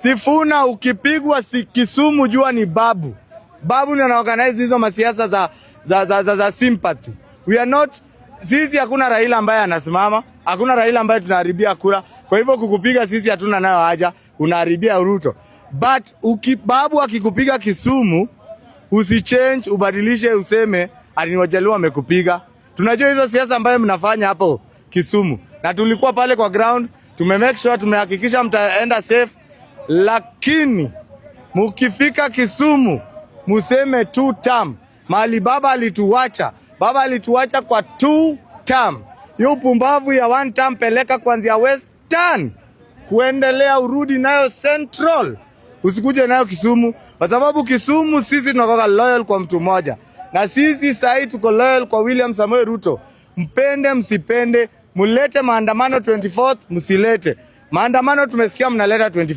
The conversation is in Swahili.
Sifuna ukipigwa Kisumu jua ni babu. Babu ni anaorganize hizo masiasa za sympathy. We are not, sisi hakuna Raila ambaye anasimama, hakuna Raila ambaye tunaharibia kura. Kwa hivyo kukupiga sisi hatuna nayo haja, unaharibia Ruto. But babu akikupiga Kisumu, usichange, ubadilishe useme ati ni Wajaluo wamekupiga. Tunajua hizo siasa ambayo mnafanya hapo Kisumu. Na tulikuwa pale kwa ground, make sure tumehakikisha mtaenda safe. Lakini mukifika Kisumu museme 2 term. Mali baba alituacha. Baba alituacha kwa 2 term. Hiyo pumbavu ya 1 term peleka kuanzia Western kuendelea urudi nayo Central. Usikuje nayo Kisumu kwa sababu Kisumu sisi tunakuwa loyal kwa mtu mmoja. Na sisi sasa tuko loyal kwa William Samoei Ruto. Mpende msipende, mulete maandamano 24th, msilete. Maandamano tumesikia mnaleta 24th.